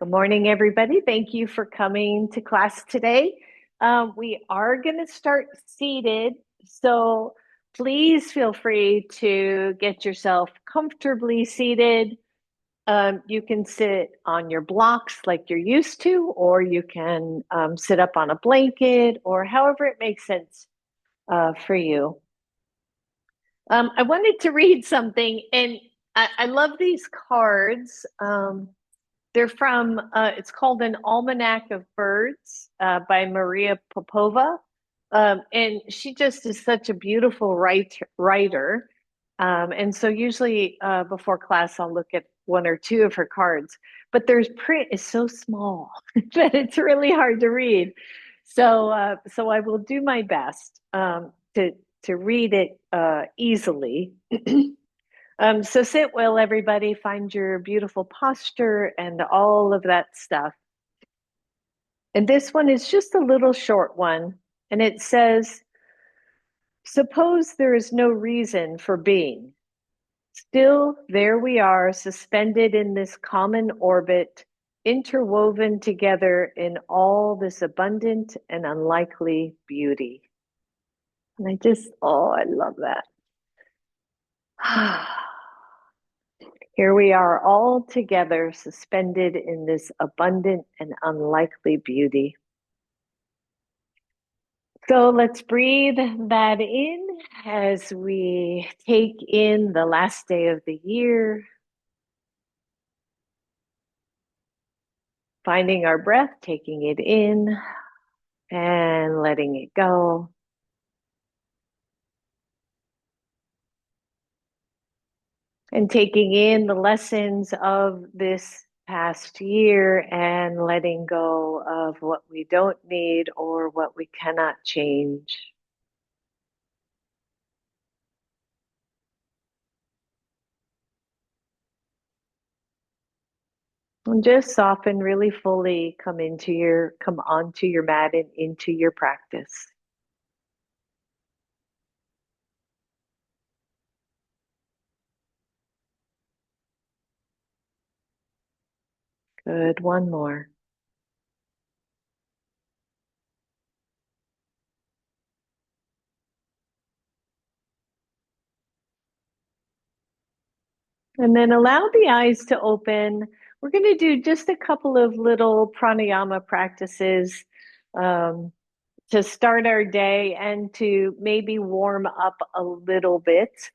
Good morning, everybody. Thank you for coming to class today. We are going to start seated, so please feel free to get yourself comfortably seated. You can sit on your blocks like you're used to, or you can sit up on a blanket, or however it makes sense for you. I wanted to read something, and I love these cards. They're from, it's called An Almanac of Birds by Maria Popova. And she just is such a beautiful writer. And so usually before class, I'll look at one or two of her cards, but their print is so small that it's really hard to read. So I will do my best to read it easily. So sit well, everybody. Find your beautiful posture and all of that stuff. And this one is just a little short one. And it says, suppose there is no reason for being. Still, there we are, suspended in this common orbit, interwoven together in all this abundant and unlikely beauty. And I love that. Here we are all together, suspended in this abundant and unlikely beauty. So let's breathe that in as we take in the last day of the year, finding our breath, taking it in and letting it go. And taking in the lessons of this past year and letting go of what we don't need or what we cannot change. And just soften really fully, come onto your mat and into your practice. Good, one more. And then allow the eyes to open. We're going to do just a couple of little pranayama practices to start our day and to maybe warm up a little bit.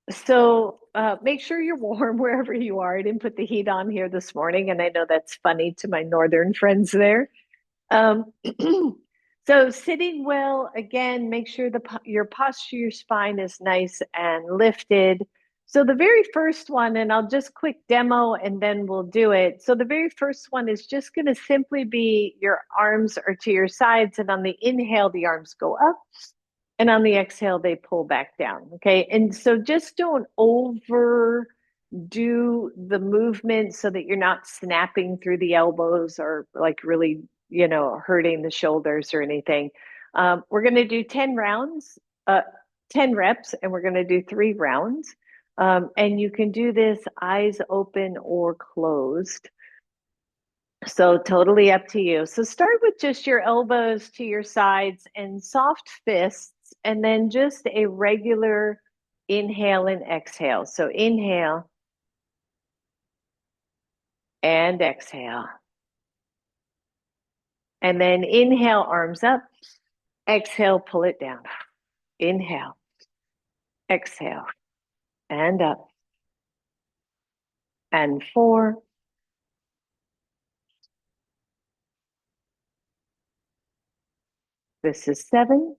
So make sure you're warm wherever you are. I didn't put the heat on here this morning, and I know that's funny to my northern friends there. Um, so sitting well, again, make sure your posture, your spine is nice and lifted. So the very first one, and I'll just quick demo and then we'll do it. So the very first one is just going to simply be your arms are to your sides, and on the inhale, the arms go up, and on the exhale, they pull back down. Okay. And so just don't overdo the movement so that you're not snapping through the elbows or like really, hurting the shoulders or anything. We're going to do 10 rounds, 10 reps, and we're going to do 3 rounds. And you can do this eyes open or closed. So totally up to you. So start with just your elbows to your sides and soft fists, and then just a regular inhale and exhale. So inhale and exhale. And then inhale, arms up. Exhale, pull it down. Inhale, exhale, and up. And 4. This is 7.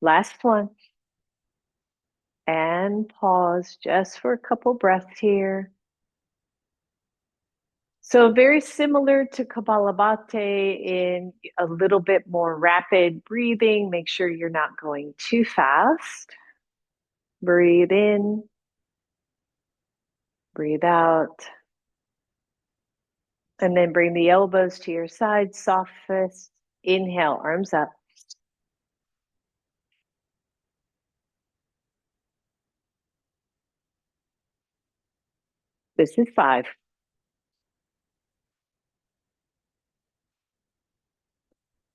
Last one. And pause just for a couple breaths here. So very similar to Kapalabhati in a little bit more rapid breathing. Make sure you're not going too fast. Breathe in, breathe out. And then bring the elbows to your sides, soft fists. Inhale, arms up. This is 5,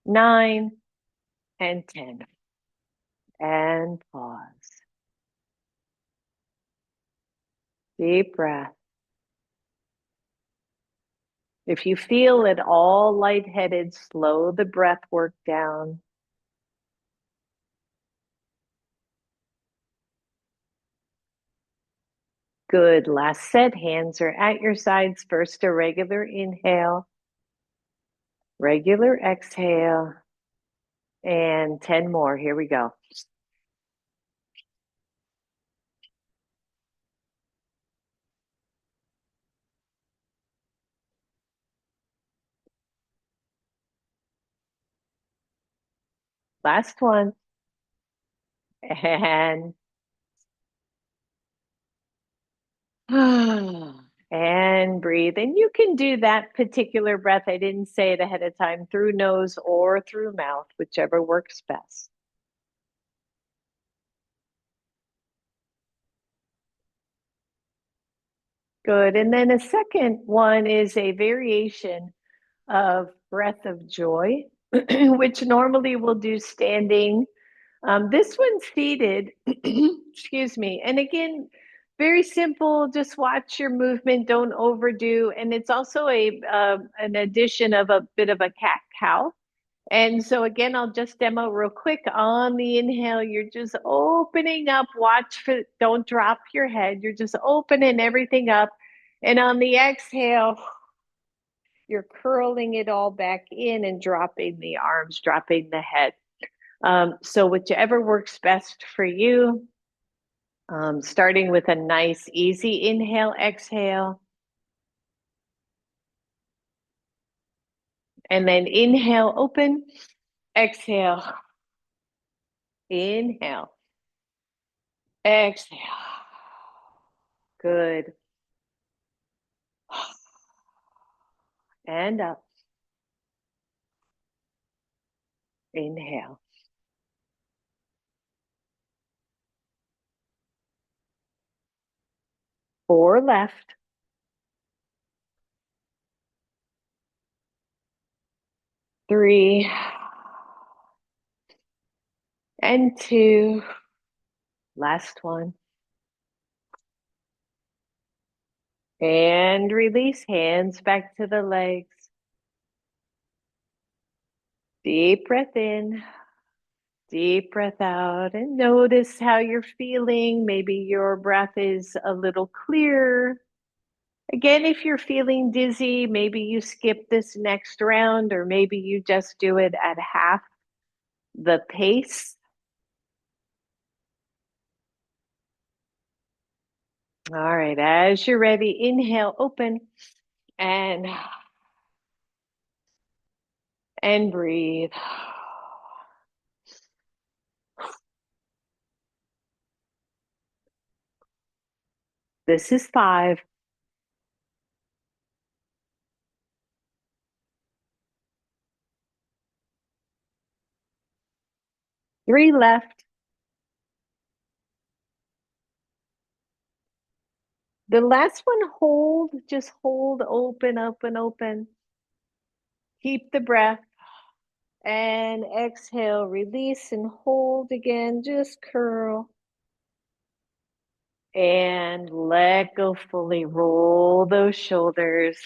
9, and 10. And pause. Deep breath. If you feel at all lightheaded, slow the breath work down. Good. Last set. Hands are at your sides. First, a regular inhale, regular exhale, and 10 more. Here we go. Last one. And and breathe. And you can do that particular breath. I didn't say it ahead of time, through nose or through mouth, whichever works best. Good. And then a second one is a variation of breath of joy, which normally we'll do standing. This one's seated, excuse me. And again, very simple. Just watch your movement. Don't overdo. And it's also an addition of a bit of a cat cow. And so again, I'll just demo real quick. On the inhale, you're just opening up. Watch for, don't drop your head. You're just opening everything up. And on the exhale, you're curling it all back in and dropping the arms, dropping the head. So whichever works best for you. Starting with a nice, easy inhale, exhale. And then inhale, open, exhale, inhale, exhale. Good. And up. Inhale. 4 left. 3 and 2. Last one. And release, hands back to the legs. Deep breath in. Deep breath out, and notice how you're feeling. Maybe your breath is a little clearer. Again, if you're feeling dizzy, maybe you skip this next round, or maybe you just do it at half the pace. All right, as you're ready, inhale, open, and breathe. This is 5. 3 left. The last one, hold, just hold, open, open, open. Keep the breath. And exhale, release and hold again, just curl. And let go fully, roll those shoulders.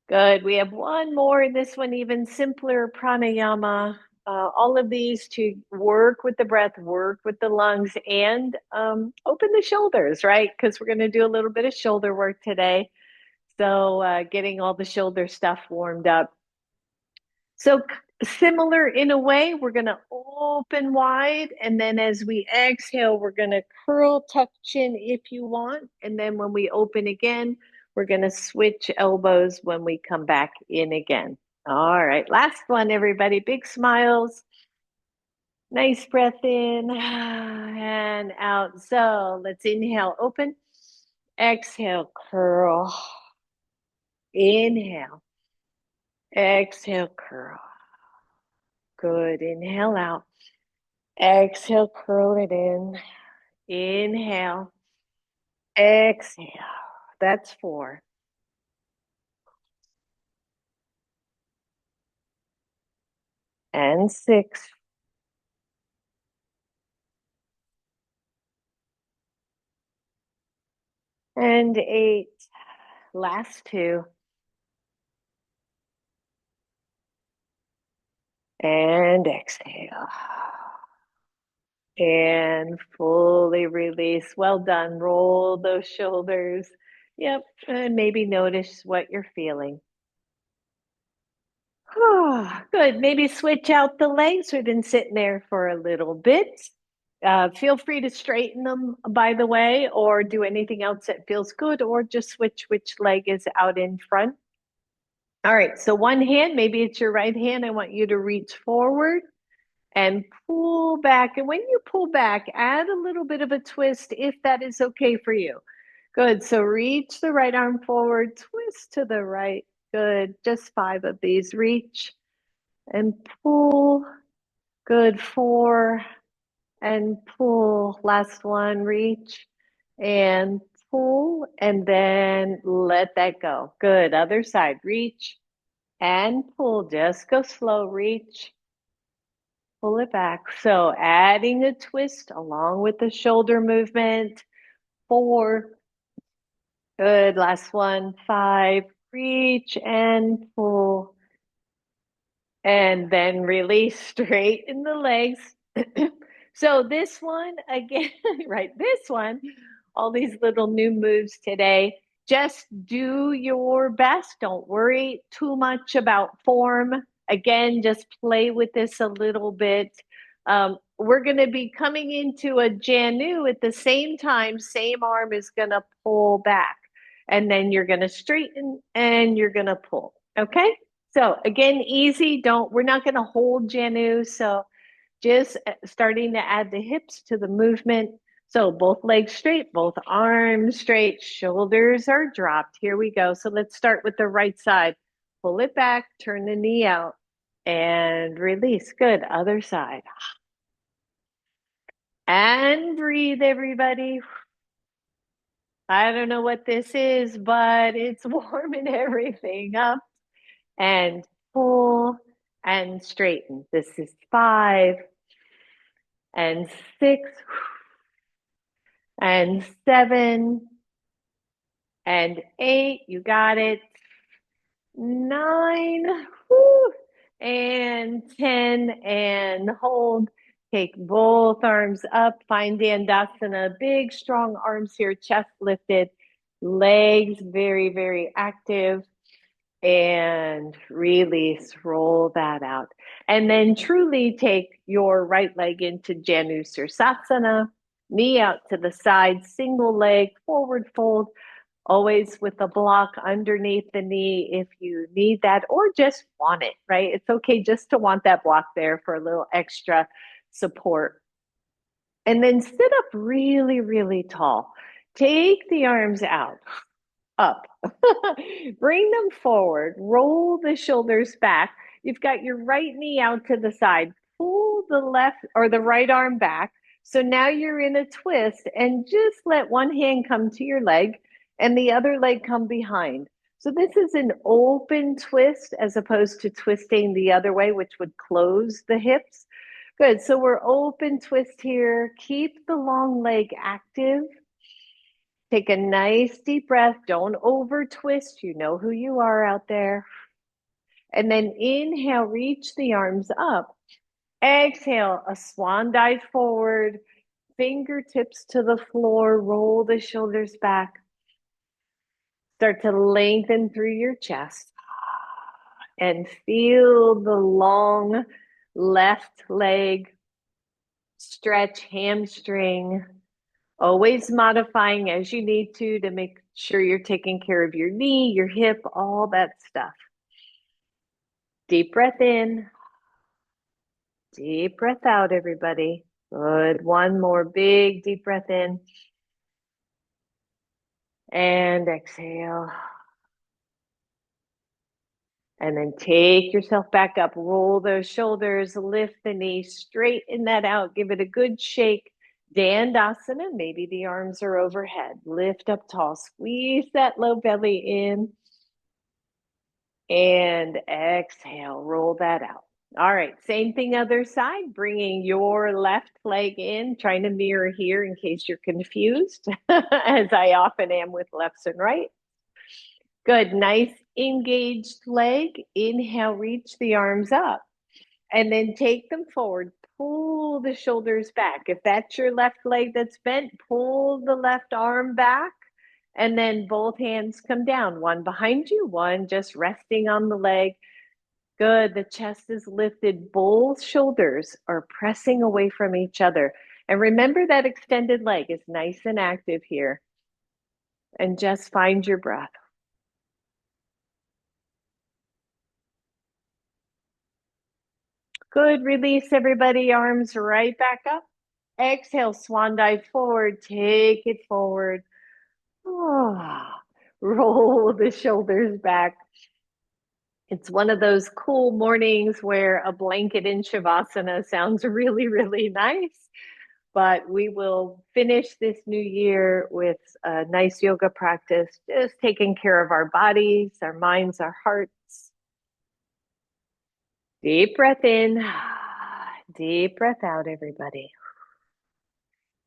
Good, we have one more, this one even simpler, pranayama. All of these to work with the breath, work with the lungs, and open the shoulders, right? Because we're gonna do a little bit of shoulder work today. So getting all the shoulder stuff warmed up. So similar in a way, we're going to open wide. And then as we exhale, we're going to curl, tuck chin if you want. And then when we open again, we're going to switch elbows when we come back in again. All right, last one, everybody. Big smiles. Nice breath in and out. So let's inhale, open. Exhale, curl. Inhale. Exhale, curl. Good. Inhale out. Exhale, curl it in. Inhale. Exhale. That's 4. And 6. And 8. Last 2. And exhale. And fully release. Well done. Roll those shoulders. Yep. And maybe notice what you're feeling. Good. Maybe switch out the legs. We've been sitting there for a little bit. Feel free to straighten them, by the way, or do anything else that feels good, or just switch which leg is out in front. All right. So one hand, maybe it's your right hand. I want you to reach forward and pull back. And when you pull back, add a little bit of a twist if that is okay for you. Good. So reach the right arm forward, twist to the right. Good. Just 5 of these. Reach and pull. Good. 4 and pull. Last one. Reach and pull, and then let that go. Good. Other side. Reach and pull. Just go slow. Reach. Pull it back. So adding a twist along with the shoulder movement. 4. Good. Last one. 5. Reach and pull. And then release, straighten the legs. So this one, again, right, this one, all these little new moves today. Just do your best. Don't worry too much about form. Again, just play with this a little bit. We're going to be coming into a Janu at the same time. Same arm is going to pull back. And then you're going to straighten and you're going to pull. Okay? So again, easy. We're not going to hold Janu. So just starting to add the hips to the movement. So both legs straight, both arms straight, shoulders are dropped. Here we go. So let's start with the right side. Pull it back, turn the knee out, and release. Good. Other side. And breathe, everybody. I don't know what this is, but it's warming everything up. And pull and straighten. This is 5 and 6 and 7 and 8. You got it. 9 whew, and 10 and hold. Take both arms up. Find Dandasana. Big, strong arms here, chest lifted, legs very, very active. And release, roll that out. And then truly take your right leg into Janu Sirsasana, knee out to the side, single leg, forward fold, always with a block underneath the knee if you need that or just want it, right? It's okay just to want that block there for a little extra support. And then sit up really, really tall. Take the arms out up. Bring them forward. Roll the shoulders back. You've got your right knee out to the side. Pull the left or the right arm back. So now you're in a twist and just let one hand come to your leg and the other leg come behind. So this is an open twist as opposed to twisting the other way, which would close the hips. Good. So we're open twist here. Keep the long leg active. Take a nice deep breath. Don't over twist. You know who you are out there. And then inhale, reach the arms up. Exhale, a swan dive forward, fingertips to the floor, roll the shoulders back. Start to lengthen through your chest and feel the long left leg stretch, hamstring. Always modifying as you need to make sure you're taking care of your knee, your hip, all that stuff. Deep breath in. Deep breath out, everybody. Good. One more big deep breath in. And exhale. And then take yourself back up. Roll those shoulders, lift the knee, straighten that out. Give it a good shake. Dandasana, maybe the arms are overhead. Lift up tall, squeeze that low belly in, and exhale, roll that out. All right, same thing other side, bringing your left leg in, trying to mirror here in case you're confused, as I often am with lefts and right. Good, nice engaged leg. Inhale, reach the arms up, and then take them forward. Pull the shoulders back. If that's your left leg that's bent, pull the left arm back, and then both hands come down, one behind you, one just resting on the leg. Good. The chest is lifted. Both shoulders are pressing away from each other. And remember that extended leg is nice and active here. And just find your breath. Good. Release everybody. Arms right back up. Exhale, swan dive forward. Take it forward. Oh, roll the shoulders back. It's one of those cool mornings where a blanket in Shavasana sounds really, really nice. But we will finish this new year with a nice yoga practice, just taking care of our bodies, our minds, our hearts. Deep breath in, deep breath out, everybody.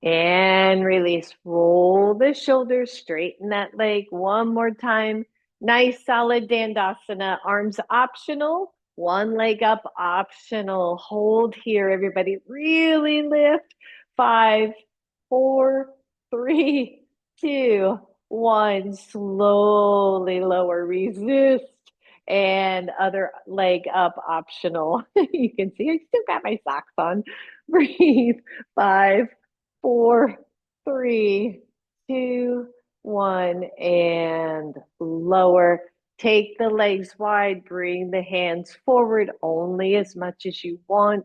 And release. Roll the shoulders, straighten that leg one more time. Nice solid Dandasana. Arms optional. One leg up, optional. Hold here, everybody. Really lift. 5, 4, 3, 2, 1. Slowly lower. Resist. And other leg up, optional. You can see I still got my socks on. Breathe. 5, 4, 3, 2, 1, and lower. Take the legs wide, bring the hands forward only as much as you want.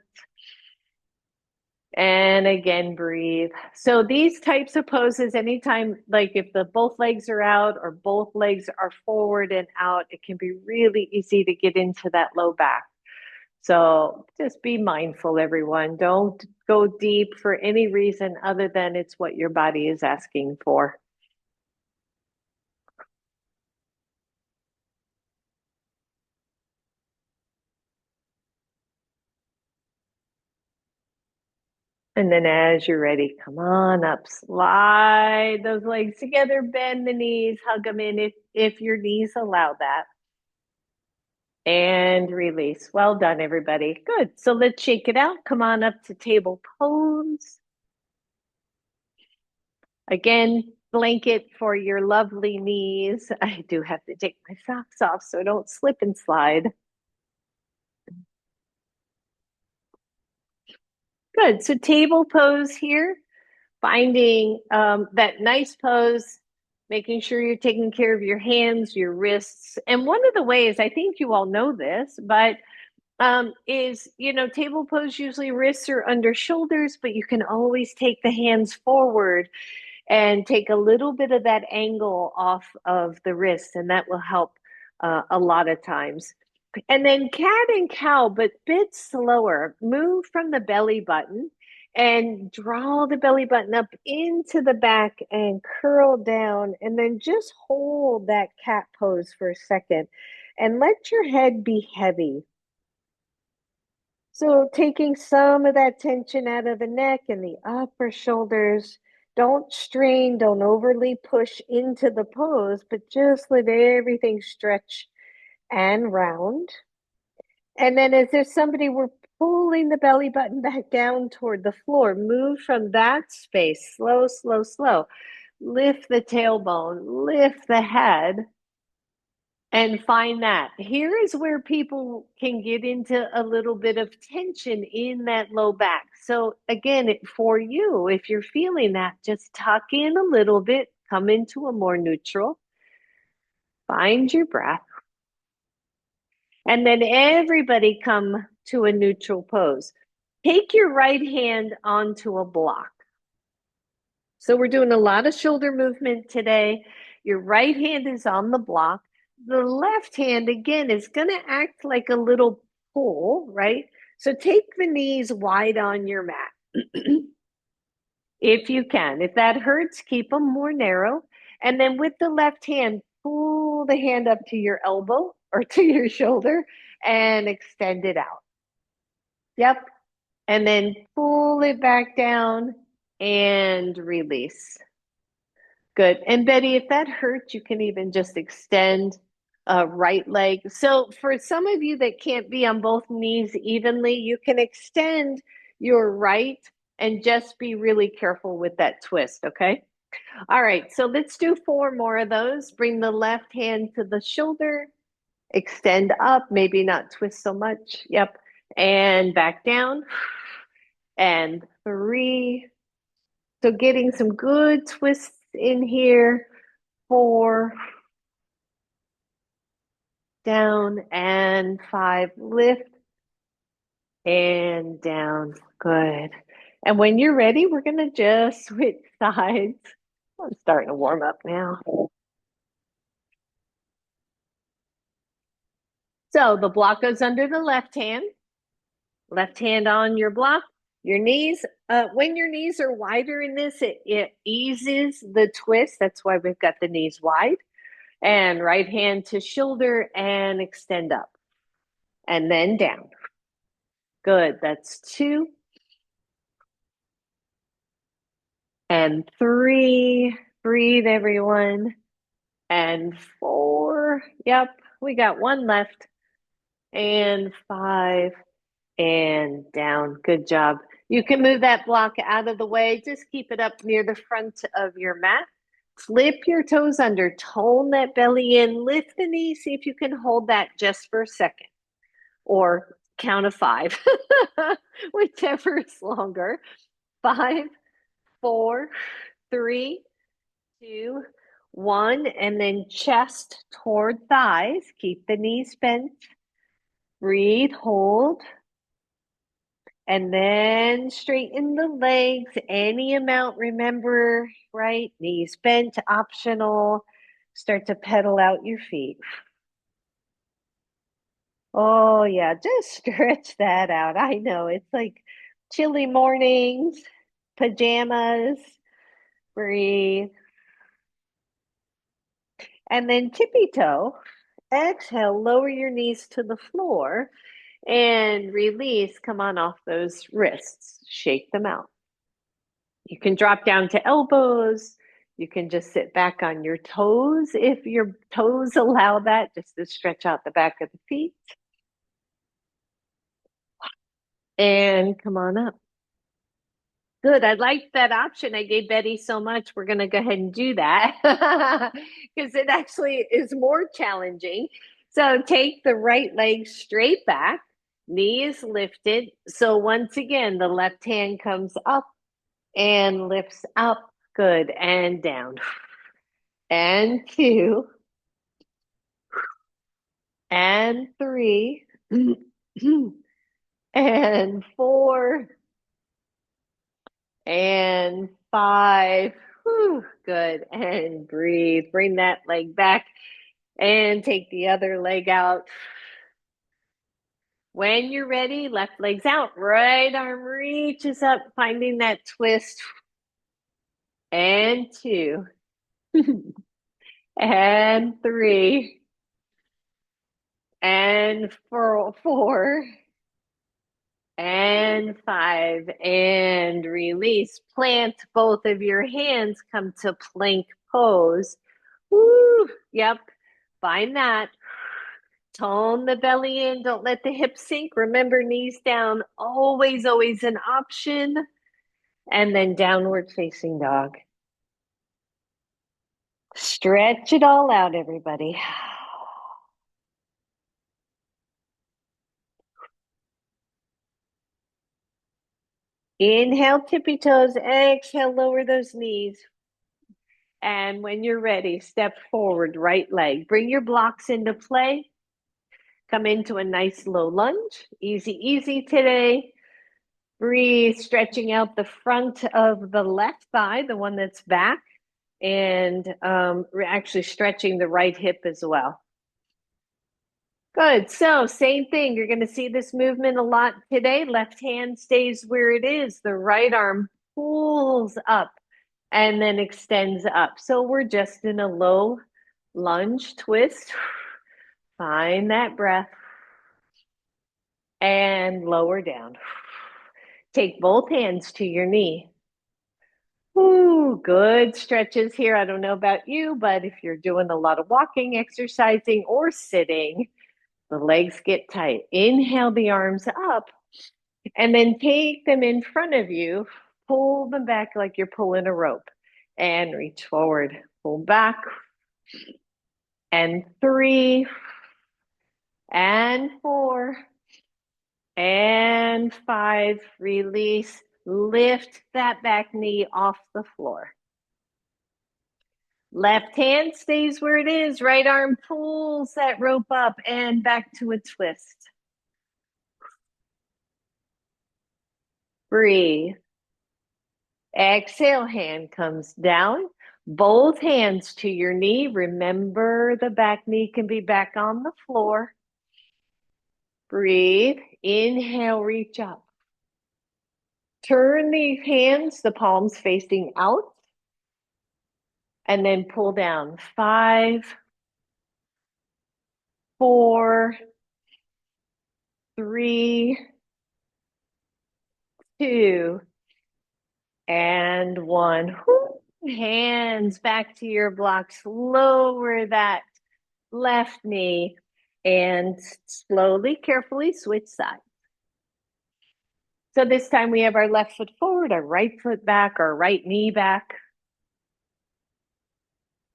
And again, breathe. So these types of poses, anytime, like if the both legs are out or both legs are forward and out, it can be really easy to get into that low back. So just be mindful, everyone. Don't go deep for any reason other than it's what your body is asking for. And then as you're ready, come on up, slide those legs together, bend the knees, hug them in if your knees allow that. And release. Well done, everybody. Good. So let's shake it out. Come on up to table pose. Again, blanket for your lovely knees. I do have to take my socks off so I don't slip and slide. Good. So table pose here, finding that nice pose, making sure you're taking care of your hands, your wrists. And one of the ways, I think you all know this, but is, table pose usually wrists are under shoulders, but you can always take the hands forward and take a little bit of that angle off of the wrist, and that will help a lot of times. And then cat and cow, but bit slower. Move from the belly button and draw the belly button up into the back and curl down, and then just hold that cat pose for a second and let your head be heavy. So taking some of that tension out of the neck and the upper shoulders. Don't strain, don't overly push into the pose, but just let everything stretch and round. And then as if somebody were pulling the belly button back down toward the floor, move from that space, slow, slow, slow. Lift the tailbone, lift the head, and find that. Here is where people can get into a little bit of tension in that low back. So again, for you, if you're feeling that, just tuck in a little bit, come into a more neutral, find your breath, and then everybody come to a neutral pose. Take your right hand onto a block. So we're doing a lot of shoulder movement today. Your right hand is on the block. The left hand, again, is going to act like a little pull, right? So take the knees wide on your mat. if you can. If that hurts, keep them more narrow. And then with the left hand, pull the hand up to your elbow or to your shoulder and extend it out. Yep. And then pull it back down and release. Good. And Betty, if that hurts, you can even just extend right leg. So for some of you that can't be on both knees evenly, you can extend your right and just be really careful with that twist, okay? All right, so let's do 4 more of those. Bring the left hand to the shoulder, extend up, maybe not twist so much. Yep. And back down. And 3. So getting some good twists in here. 4. Down and 5. Lift and down. Good. And when you're ready, we're going to just switch sides. I'm starting to warm up now. So the block goes under the left hand on your block, your knees. When your knees are wider in this, it eases the twist. That's why we've got the knees wide. And right hand to shoulder and extend up. And then down. Good. That's 2. And 3. Breathe, everyone. And 4. Yep. We got 1 left. And 5. And down. Good job. You can move that block out of the way. Just keep it up near the front of your mat. Flip your toes under. Tone that belly in. Lift the knee. See if you can hold that just for a second. Or count of 5. Whichever is longer. 5, 4, 3, 2, 1. And then chest toward thighs. Keep the knees bent. Breathe. Hold. And then straighten the legs any amount. Remember, right? Knees bent, optional. Start to pedal out your feet. Oh, yeah, just stretch that out. I know it's like chilly mornings, pajamas. Breathe. And then tippy toe. Exhale, lower your knees to the floor and release. Come on off those wrists. Shake them out. You can drop down to elbows. You can just sit back on your toes if your toes allow that, just to stretch out the back of the feet. And come on up. Good. I like that option. I gave Betty so much. We're going to go ahead and do that because it actually is more challenging. So take the right leg straight back, knee is lifted. So once again, the left hand comes up and lifts up. Good. And down. And 2. And 3. And 4. And 5. Whew, good. And breathe. Bring that leg back and take the other leg out. When you're ready, left leg's out, right arm reaches up, finding that twist. And 2. And 3. And 4. And 5. And release. Plant both of your hands. Come to plank pose. Woo! Yep. Find that. Tone the belly in. Don't let the hips sink. Remember, knees down. Always, always an option. And then downward facing dog. Stretch it all out, everybody. Inhale, tippy toes. Exhale, lower those knees. And when you're ready, step forward, right leg. Bring your blocks into play. Come into a nice low lunge. Easy, easy today. Breathe, stretching out the front of the left thigh, the one that's back, and we're actually stretching the right hip as well. Good. So same thing. You're going to see this movement a lot today. Left hand stays where it is. The right arm pulls up and then extends up. So we're just in a low lunge twist. Find that breath and lower down. Take both hands to your knee. Ooh, good stretches here. I don't know about you, but if you're doing a lot of walking, exercising, or sitting, the legs get tight. Inhale the arms up and then take them in front of you. Pull them back like you're pulling a rope and reach forward. Pull back. And 3 and 4 and 5. Release. Lift that back knee off the floor. Left hand stays where it is. Right arm pulls that rope up and back to a twist. Breathe. Exhale, hand comes down. Both hands to your knee. Remember, the back knee can be back on the floor. Breathe. Inhale, reach up. Turn the hands, the palms facing out. And then pull down. 5, 4, 3, 2, and 1. Hands back to your blocks. Lower that left knee and slowly, carefully switch sides. So this time we have our left foot forward, our right foot back, our right knee back.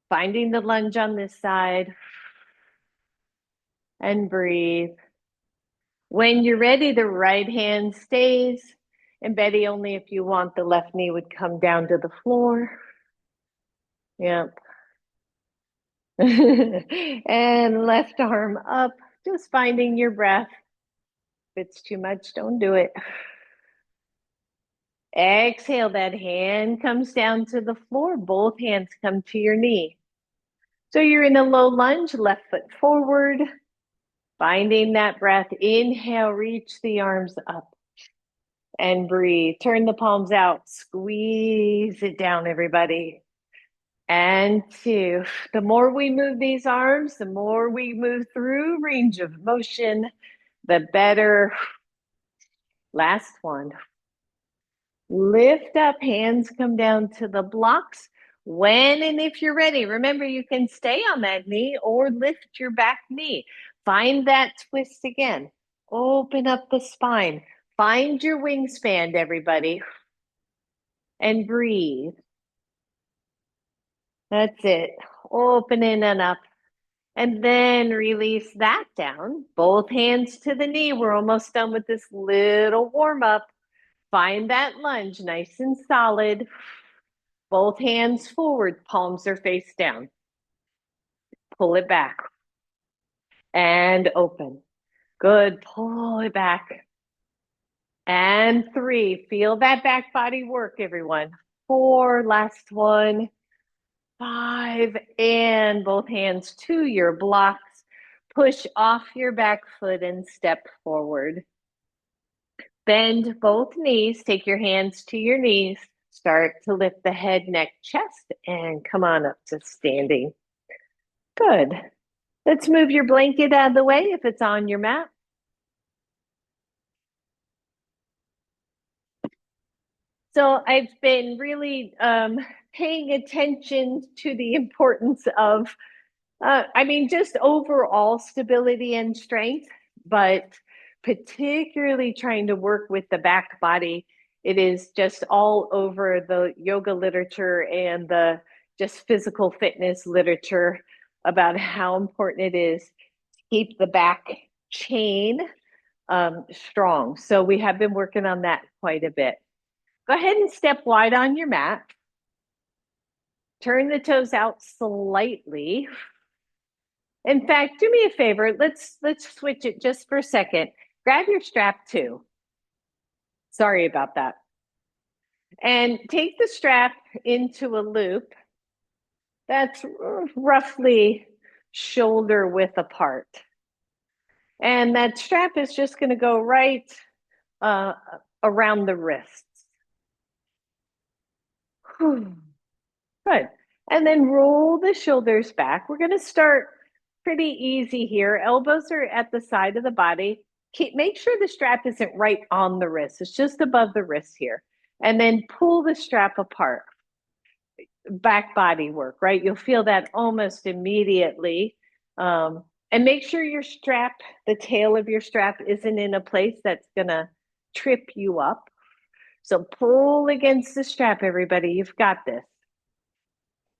Finding the lunge on this side. And breathe. When you're ready, the right hand stays. And Betty, only if you want, the left knee would come down to the floor. Yep. And left arm up, just finding your breath. If it's too much, don't do it. Exhale, that hand comes down to the floor. Both hands come to your knee. So you're in a low lunge, left foot forward, finding that breath. Inhale, reach the arms up and breathe. Turn the palms out, squeeze it down, everybody. And 2. The more we move these arms, the more we move through range of motion, the better. Last one. Lift up, hands come down to the blocks. When and if you're ready, remember you can stay on that knee or lift your back knee. Find that twist again. Open up the spine. Find your wingspan, everybody. And breathe. That's it. Open in and up. And then release that down. Both hands to the knee. We're almost done with this little warm up. Find that lunge, nice and solid. Both hands forward, palms are face down. Pull it back. And open. Good, pull it back. And 3, feel that back body work, everyone. 4, last one. 5, and both hands to your blocks. Push off your back foot and step forward. Bend both knees, take your hands to your knees. Start to lift the head, neck, chest, and come on up to standing. Good. Let's move your blanket out of the way if it's on your mat. So I've been really paying attention to the importance of, just overall stability and strength, but particularly trying to work with the back body. It is just all over the yoga literature and the just physical fitness literature about how important it is to keep the back chain strong. So we have been working on that quite a bit. Go ahead and step wide on your mat. Turn the toes out slightly. In fact, do me a favor. Let's switch it just for a second. Grab your strap too. Sorry about that. And take the strap into a loop that's roughly shoulder width apart. And that strap is just going to go right around the wrists. Good. And then roll the shoulders back. We're going to start pretty easy here. Elbows are at the side of the body. Make sure the strap isn't right on the wrist. It's just above the wrist here. And then pull the strap apart. Back body work, right? You'll feel that almost immediately. And make sure your strap, the tail of your strap, isn't in a place that's going to trip you up. So pull against the strap, everybody. You've got this.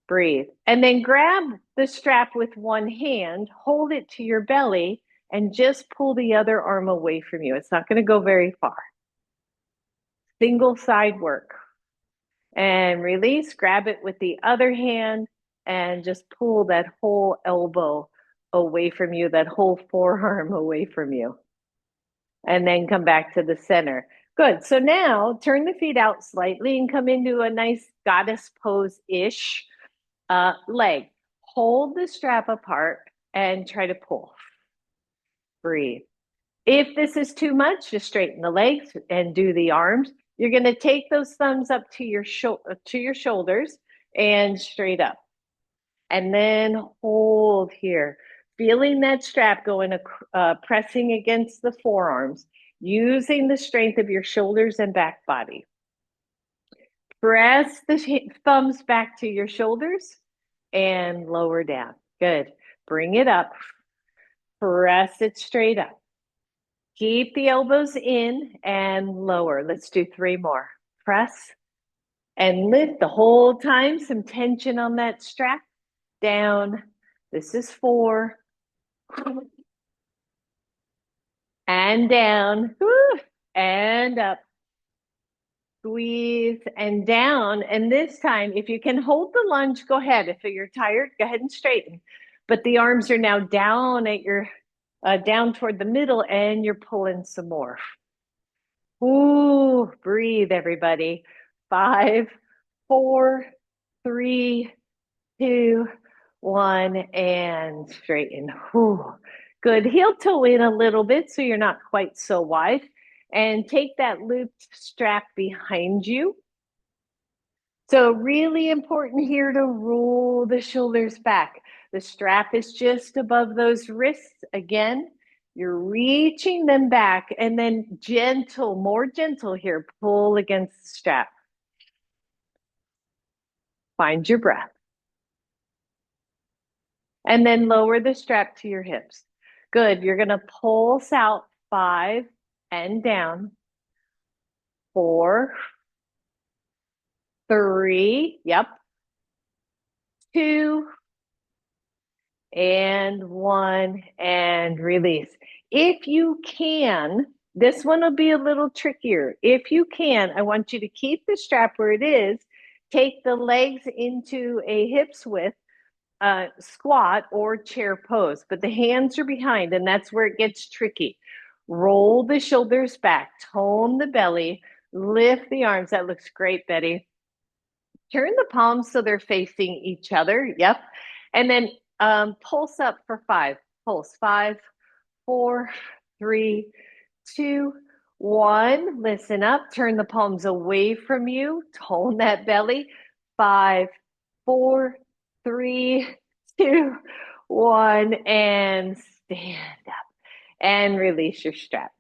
Breathe. And then grab the strap with one hand, hold it to your belly, and just pull the other arm away from you. It's not going to go very far. Single side work. And release, grab it with the other hand, and just pull that whole elbow away from you, that whole forearm away from you. And then come back to the center. Good. So now turn the feet out slightly and come into a nice goddess pose-ish leg. Hold the strap apart and try to pull. Breathe. If this is too much, just straighten the legs and do the arms. You're going to take those thumbs up to your shoulders and straight up. And then hold here. Feeling that strap going, pressing against the forearms, using the strength of your shoulders and back body. Press the thumbs back to your shoulders and lower down. Good. Bring it up. Press it straight up. Keep the elbows in and lower. Let's do 3 more. Press and lift the whole time. Some tension on that strap. Down. This is 4. And down. And up. Squeeze and down. And this time, if you can hold the lunge, go ahead. If you're tired, go ahead and straighten. But the arms are now down at your down toward the middle, and you're pulling some more. Ooh, breathe, everybody. 5, 4, 3, 2, 1, and straighten. Ooh, good. Heel toe in a little bit so you're not quite so wide. And take that looped strap behind you. So really important here to roll the shoulders back. The strap is just above those wrists. Again, you're reaching them back, and then gentle, more gentle here, pull against the strap. Find your breath. And then lower the strap to your hips. Good. You're going to pulse out 5 and down. 4, 3, yep. 2, and 1, and release. If you can, this one will be a little trickier. If you can, I want you to keep the strap where it is, take the legs into a hips width squat or chair pose, but the hands are behind, and that's where it gets tricky. Roll the shoulders back, tone the belly, lift the arms. That looks great, Betty. Turn the palms so they're facing each other. Yep. And then pulse up for 5. Pulse 5, 4, 3, 2, 1. Listen up. Turn the palms away from you. Tone that belly. 5, 4, 3, 2, 1. And stand up. And release your strap.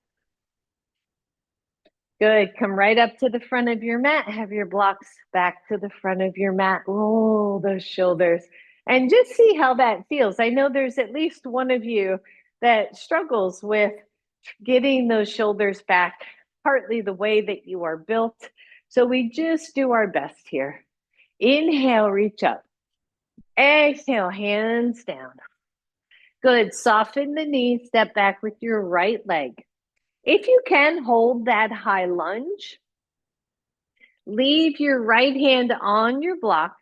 Good. Come right up to the front of your mat. Have your blocks back to the front of your mat. Roll those shoulders and just see how that feels. I know there's at least one of you that struggles with getting those shoulders back, partly the way that you are built. So we just do our best here. Inhale, reach up. Exhale, hands down. Good. Soften the knee. Step back with your right leg. If you can, hold that high lunge. Leave your right hand on your block.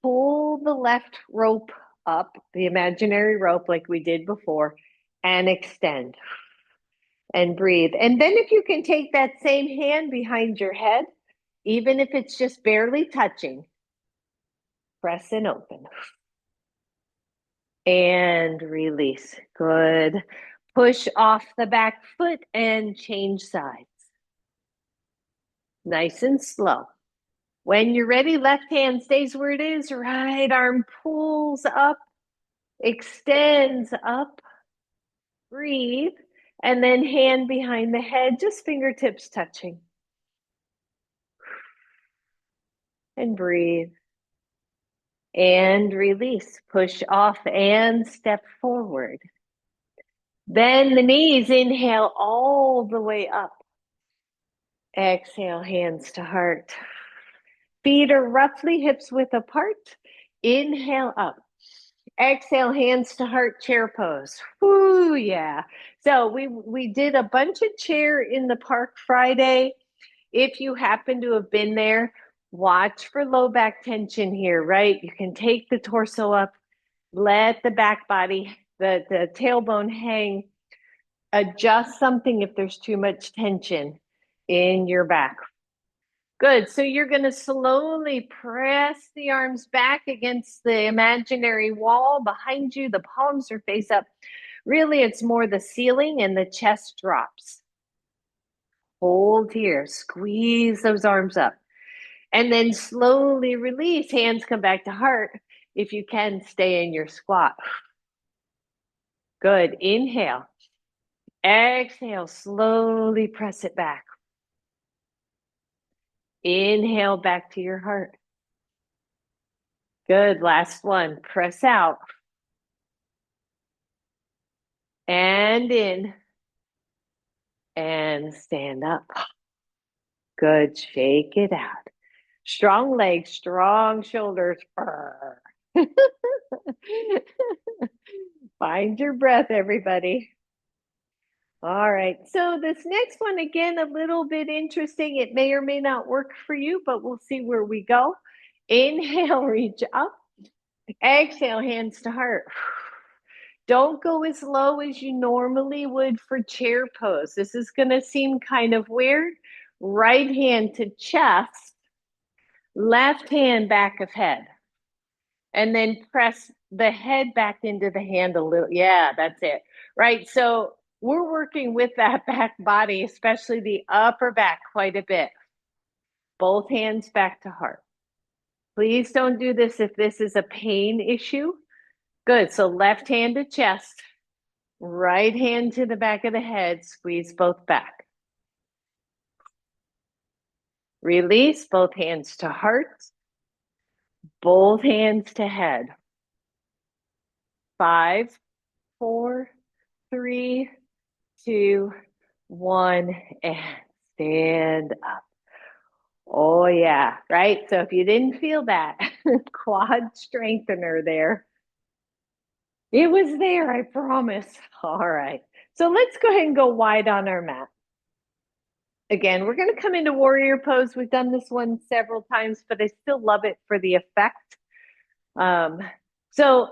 Pull the left rope up, the imaginary rope like we did before, and extend. And breathe. And then if you can take that same hand behind your head, even if it's just barely touching, press and open. And release. Good. Push off the back foot and change sides. Nice and slow. When you're ready, left hand stays where it is, right arm pulls up, extends up, breathe, and then hand behind the head, just fingertips touching. And breathe. And release, push off and step forward. Bend the knees, inhale all the way up. Exhale, hands to heart. Feet are roughly hips width apart. Inhale up. Exhale, hands to heart, chair pose. Whoo, yeah. So we did a bunch of chair in the park Friday. If you happen to have been there, watch for low back tension here, right? You can take the torso up, let the back body, the tailbone hang. Adjust something if there's too much tension in your back. Good. So you're going to slowly press the arms back against the imaginary wall behind you. The palms are face up. Really, it's more the ceiling and the chest drops. Hold here. Squeeze those arms up. And then slowly release. Hands come back to heart. If you can, stay in your squat. Good. Inhale. Exhale. Slowly press it back. Inhale back to your heart. Good. Last one. Press out. And in. And stand up. Good. Shake it out. Strong legs, strong shoulders. Find your breath, everybody. All right. So this next one, again, a little bit interesting. It may or may not work for you, but we'll see where we go. Inhale, reach up. Exhale, hands to heart. Don't go as low as you normally would for chair pose. This is going to seem kind of weird. Right hand to chest, left hand back of head. And then press the head back into the hand a little. Yeah, that's it. Right. So we're working with that back body, especially the upper back, quite a bit. Both hands back to heart. Please don't do this if this is a pain issue. Good. So left hand to chest, right hand to the back of the head. Squeeze both back. Release, both hands to heart, both hands to head. 5, 4, 3, 2, 1, and stand up. Oh yeah, right? So if you didn't feel that quad strengthener there, it was there, I promise. All right. So let's go ahead and go wide on our mat. Again, we're going to come into warrior pose. We've done this one several times, but I still love it for the effect. So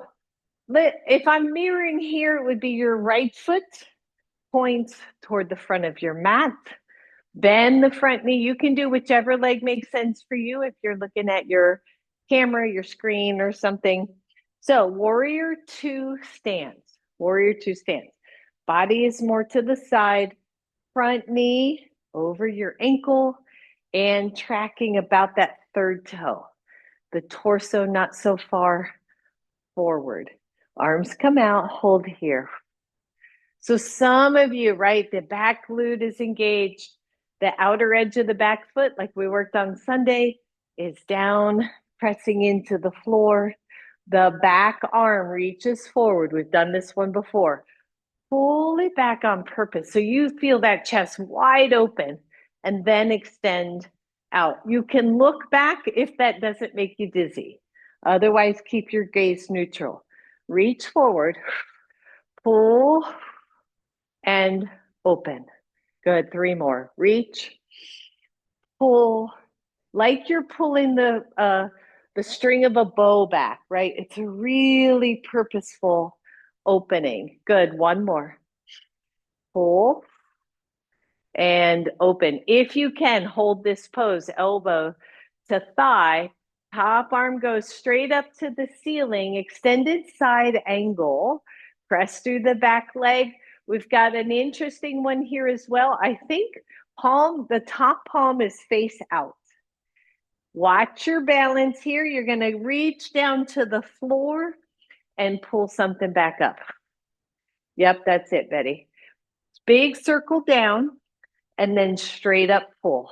if I'm mirroring here, it would be your right foot points toward the front of your mat. Bend the front knee. You can do whichever leg makes sense for you if you're looking at your camera, your screen, or something. So warrior two stands. Warrior two stands. Body is more to the side. Front knee over your ankle and tracking about that third toe. The torso not so far forward. Arms come out, hold here. So some of you, right, the back glute is engaged. The outer edge of the back foot, like we worked on Sunday, is down, pressing into the floor. The back arm reaches forward. We've done this one before. Pull it back on purpose. So you feel that chest wide open and then extend out. You can look back if that doesn't make you dizzy. Otherwise, keep your gaze neutral. Reach forward, pull, and open. Good. 3 more. Reach, pull, like you're pulling the string of a bow back, right? It's a really purposeful opening. Good. 1 more. Pull and open. If you can, hold this pose, elbow to thigh. Top arm goes straight up to the ceiling, extended side angle. Press through the back leg. We've got an interesting one here as well. I think the top palm is face out. Watch your balance here. You're going to reach down to the floor and pull something back up. Yep, that's it, Betty. Big circle down and then straight up pull.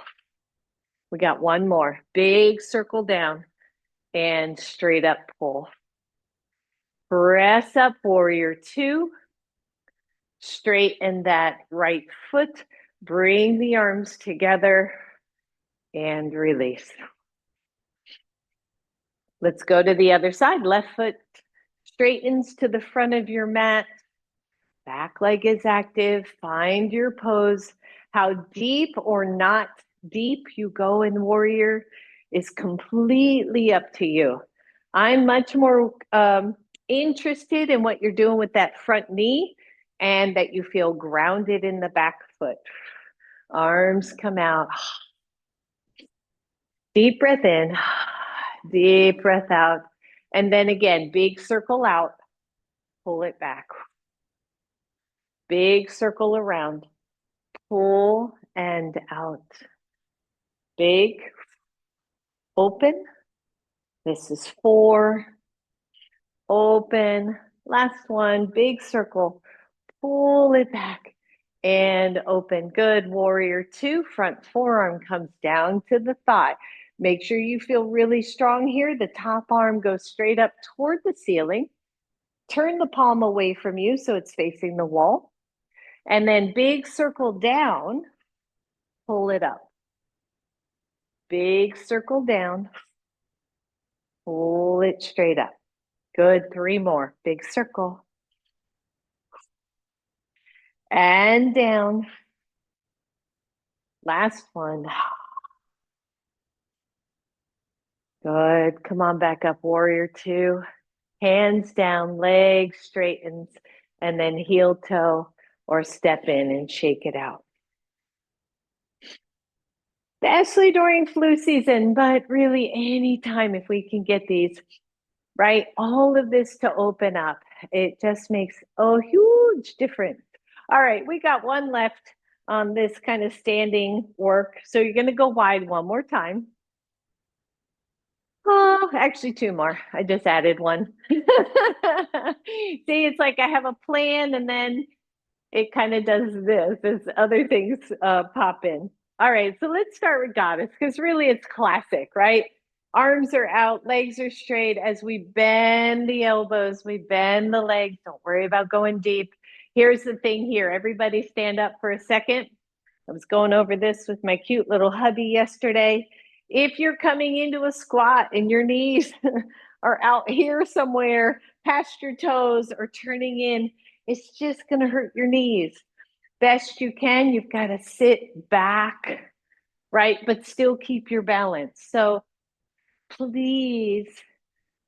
We got one more. Big circle down and straight up pull. Press up, warrior two. Straighten that right foot. Bring the arms together and release. Let's go to the other side. Left foot straightens to the front of your mat. Back leg is active. Find your pose. How deep or not deep you go in warrior is completely up to you. I'm much more interested in what you're doing with that front knee and that you feel grounded in the back foot. Arms come out. Deep breath in, deep breath out. And then again, big circle out, pull it back. Big circle around, pull and out. Big, open. This is 4. Open. Last one, big circle. Pull it back and open. Good. Warrior two, front forearm comes down to the thigh. Make sure you feel really strong here. The top arm goes straight up toward the ceiling. Turn the palm away from you so it's facing the wall. And then big circle down, pull it up. Big circle down, pull it straight up. Good. 3 more. Big circle. And down. Last one. Good. Come on back up, warrior two. Hands down, legs straightens, and then heel toe or step in and shake it out. Especially during flu season, but really anytime if we can get these, right? All of this to open up. It just makes a huge difference. All right, we got one left on this kind of standing work. So you're going to go wide one more time. Oh, actually 2 more. I just added one. See, it's like I have a plan and then it kind of does this as other things pop in. All right, so let's start with goddess because really it's classic, right? Arms are out, legs are straight as we bend the elbows, we bend the legs. Don't worry about going deep. Here's the thing here. Everybody stand up for a second. I was going over this with my cute little hubby yesterday. If you're coming into a squat and your knees are out here somewhere past your toes or turning in, it's just going to hurt your knees. Best you can, you've got to sit back, right? But still keep your balance. So please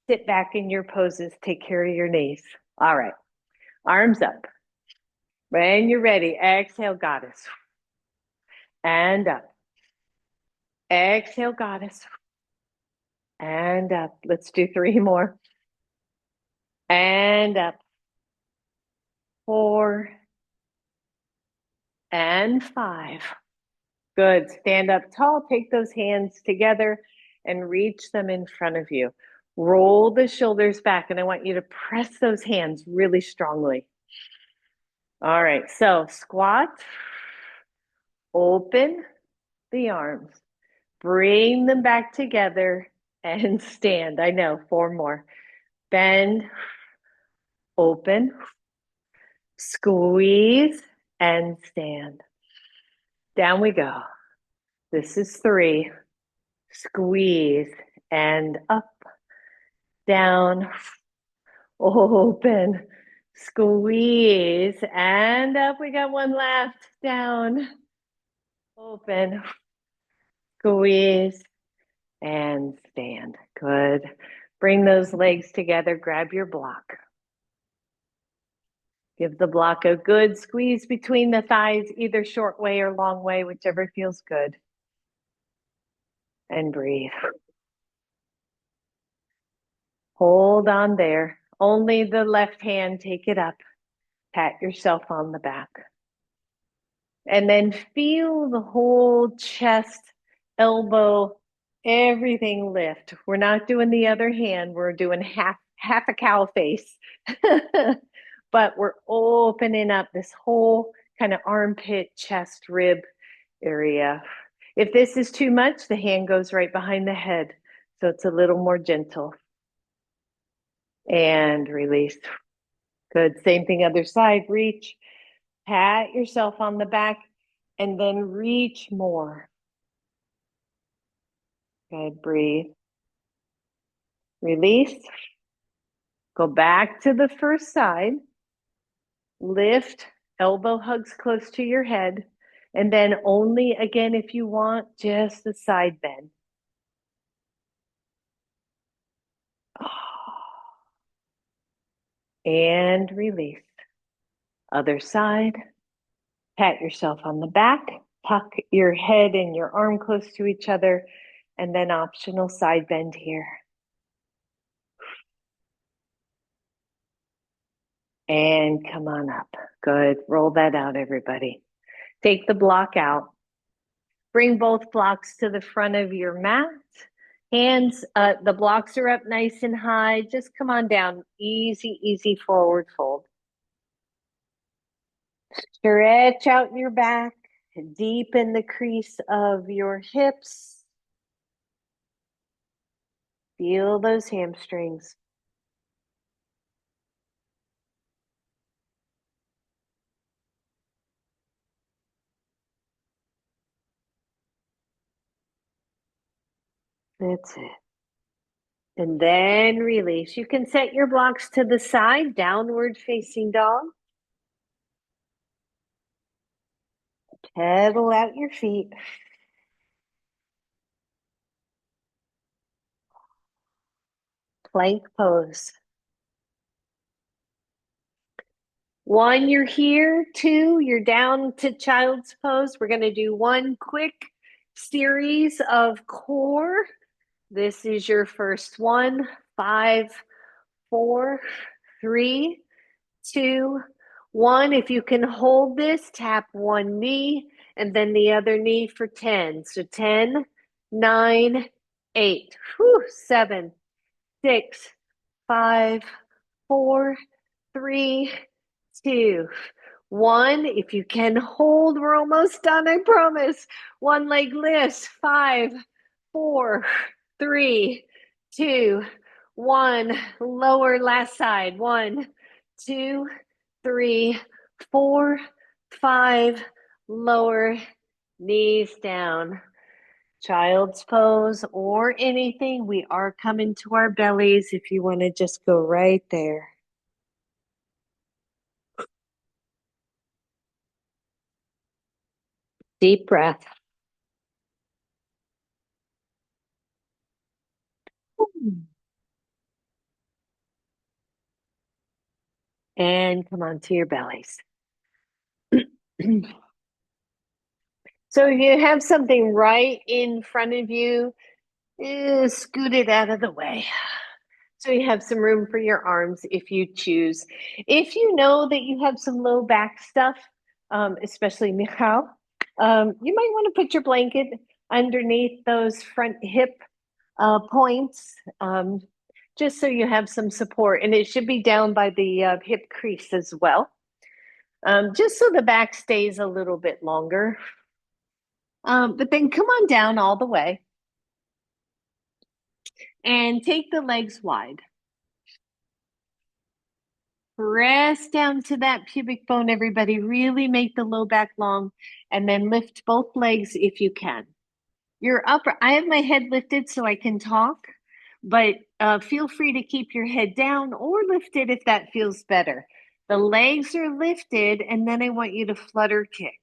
sit back in your poses. Take care of your knees. All right. Arms up. When you're ready, exhale, goddess. And up. Exhale, goddess. And up. Let's do 3 more. And up. 4. And 5. Good. Stand up tall. Take those hands together and reach them in front of you. Roll the shoulders back, and I want you to press those hands really strongly. All right. So squat. Open the arms. Bring them back together and stand. I know. 4 more. Bend. Open. Squeeze and stand. Down we go. This is 3. Squeeze and up, down, open, squeeze and up. We got one left. Down, open, squeeze and stand. Good. Bring those legs together. Grab your block. Give the block a good squeeze between the thighs, either short way or long way, whichever feels good. And breathe. Hold on there. Only the left hand, take it up. Pat yourself on the back. And then feel the whole chest, elbow, Everything lift. We're not doing the other hand. We're doing half a cow face. But we're opening up this whole kind of armpit, chest, rib area. If this is too much, the hand goes right behind the head. So it's a little more gentle. And release. Good. Same thing, other side. Reach. Pat yourself on the back and then reach more. Good. Breathe. Release. Go back to the first side. Lift. Elbow hugs close to your head. And then only, again, if you want, just the side bend. And release. Other side. Pat yourself on the back. Tuck your head and your arm close to each other. And then optional side bend here. And come on up. Good. Roll that out, everybody. Take the block out. Bring both blocks to the front of your mat. Hands, the blocks are up nice and high. Just come on down. Easy, easy forward fold. Stretch out your back. Deepen the crease of your hips. Feel those hamstrings. That's it. And then release. You can set your blocks to the side, downward facing dog. Pedal out your feet. Plank pose. 1, you're here. 2, you're down to child's pose. We're going to do one quick series of core. This is your first one. 5, 4, 3, 2, 1. If you can hold this, tap one knee and then the other knee for 10. So 10, 9, 8, 7, 6, 5, 4, 3, 2, 1. If you can hold, we're almost done, I promise. One leg lifts. 5, 4, 3, 2, 1. Lower last side. 1, 2, 3, 4, 5. Lower, knees down. Child's pose or anything. We are coming to our bellies if you want to just go right there. Deep breath. And come on to your bellies. So you have something right in front of you, scoot it out of the way. So you have some room for your arms if you choose. If you know that you have some low back stuff, especially Michal, you might want to put your blanket underneath those front hip points, just so you have some support. And it should be down by the hip crease as well, just so the back stays a little bit longer. But then come on down all the way and take the legs wide. Press down to that pubic bone, everybody. Really make the low back long and then lift both legs if you can. Your upper, I have my head lifted so I can talk, but feel free to keep your head down or lift it if that feels better. The legs are lifted, and then I want you to flutter kick.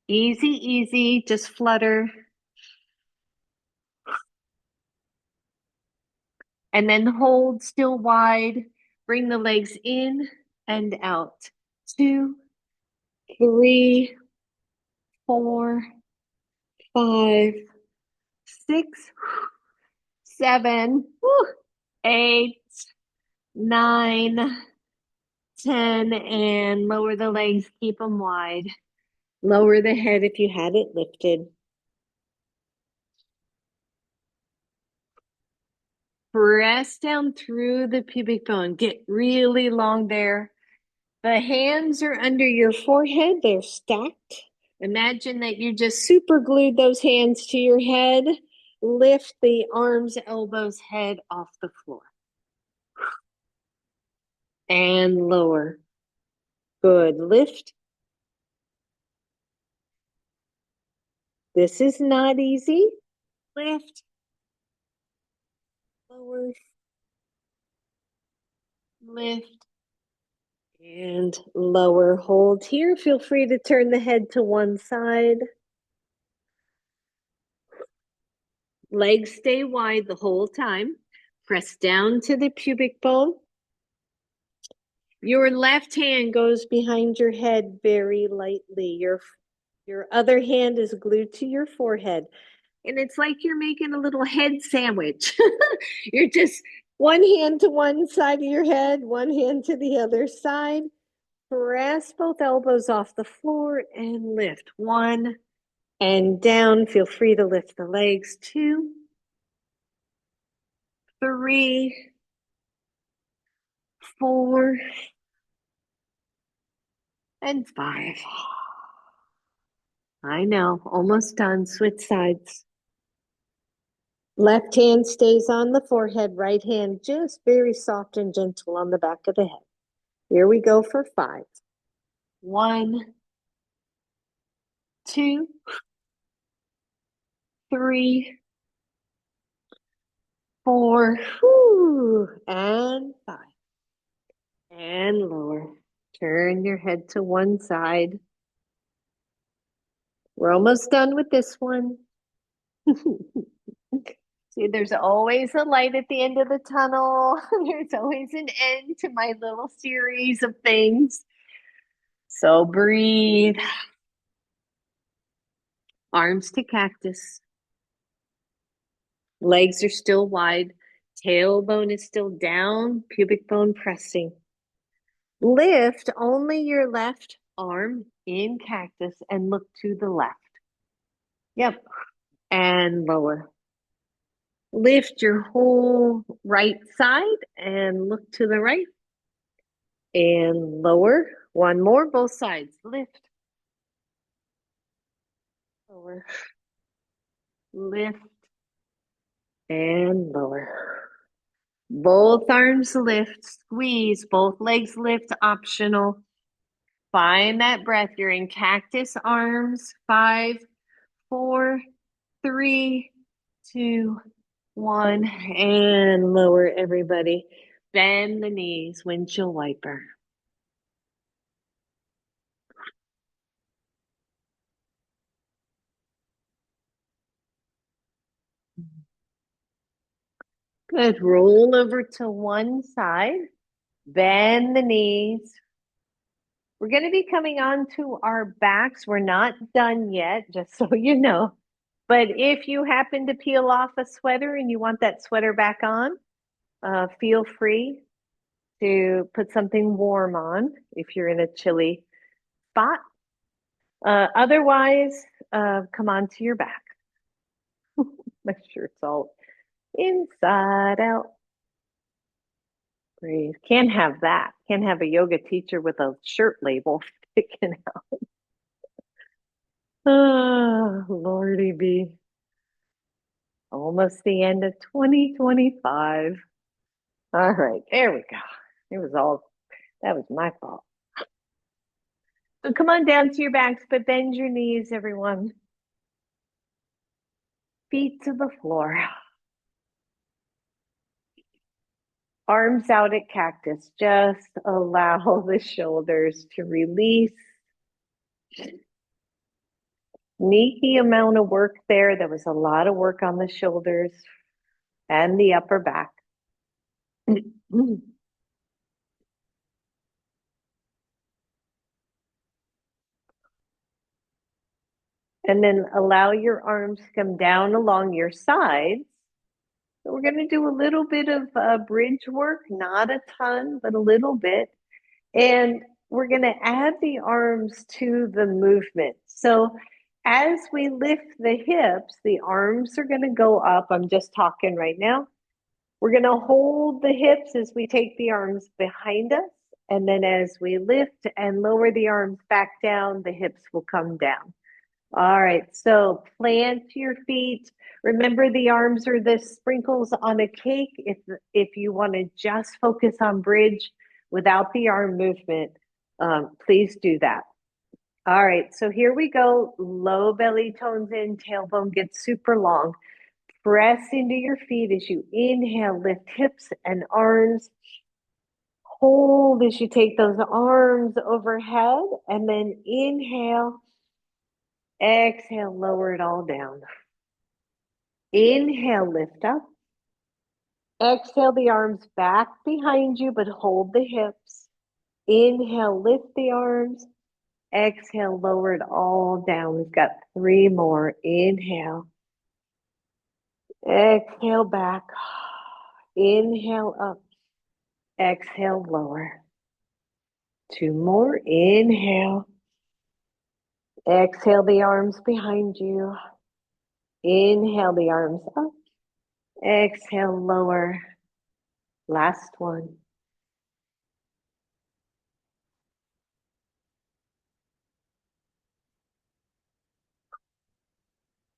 Easy, easy, just flutter. And then hold still wide. Bring the legs in and out. 2, 3, 4, 5, 6, 7, 8, 9, 10, and lower the legs, keep them wide. Lower the head if you had it lifted. Press down through the pubic bone. Get really long there. The hands are under your forehead. They're stacked. Imagine that you just super glued those hands to your head. Lift the arms, elbows, head off the floor. And lower. Good. Lift. This is not easy. Lift. Lower. Lift. And lower. Hold here. Feel free to turn the head to one side. Legs stay wide the whole time. Press down to the pubic bone. Your left hand goes behind your head very lightly. Your other hand is glued to your forehead. And it's like you're making a little head sandwich. You're just one hand to one side of your head, one hand to the other side. Press both elbows off the floor and lift. One and down. Feel free to lift the legs. 2, 3, 4, and 5. I know, almost done. Switch sides. Left hand stays on the forehead, right hand just very soft and gentle on the back of the head. Here we go for 5. 1, 2, 3, 4, and 5. And lower. Turn your head to one side. We're almost done with this one. See, there's always a light at the end of the tunnel. There's always an end to my little series of things. So breathe. Arms to cactus. Legs are still wide. Tailbone is still down. Pubic bone pressing. Lift only your left arm in cactus and look to the left. Yep. And lower. Lift your whole right side and look to the right. And lower. One more, both sides. Lift. Lower. Lift. And lower. Both arms lift. Squeeze. Both legs lift. Optional. Find that breath. You're in cactus arms. 5, 4, 3, 2, 1. And lower, everybody. Bend the knees. Windshield wiper. Good. Roll over to one side. Bend the knees. We're going to be coming on to our backs. We're not done yet, just so you know. But if you happen to peel off a sweater and you want that sweater back on, feel free to put something warm on if you're in a chilly spot. Otherwise, come on to your back. Make sure it's all inside out. Breathe. Can't have that. Can't have a yoga teacher with a shirt label sticking out. Oh, Lordy be. Almost the end of 2025. All right, there we go. That was my fault. So come on down to your backs, but bend your knees, everyone. Feet to the floor. Arms out at cactus. Just allow the shoulders to release. Sneaky amount of work there. There was a lot of work on the shoulders and the upper back. And then allow your arms to come down along your sides. So we're going to do a little bit of bridge work, not a ton, but a little bit. And we're going to add the arms to the movement. So as we lift the hips, the arms are going to go up. I'm just talking right now. We're going to hold the hips as we take the arms behind us. And then as we lift and lower the arms back down, the hips will come down. All right, so plant your feet. Remember, the arms are the sprinkles on a cake. If you want to just focus on bridge without the arm movement, please do that. All right, so here we go. Low belly tones in, tailbone gets super long. Press into your feet as you inhale, lift hips and arms. Hold as you take those arms overhead, and then inhale. Exhale, lower it all down. Inhale, lift up. Exhale, the arms back behind you, but hold the hips. Inhale, lift the arms. Exhale, lower it all down. We've got 3 more. Inhale. Exhale, back. Inhale, up. Exhale, lower. 2 more. Inhale. Exhale, the arms behind you. Inhale, the arms up. Exhale, lower. Last one.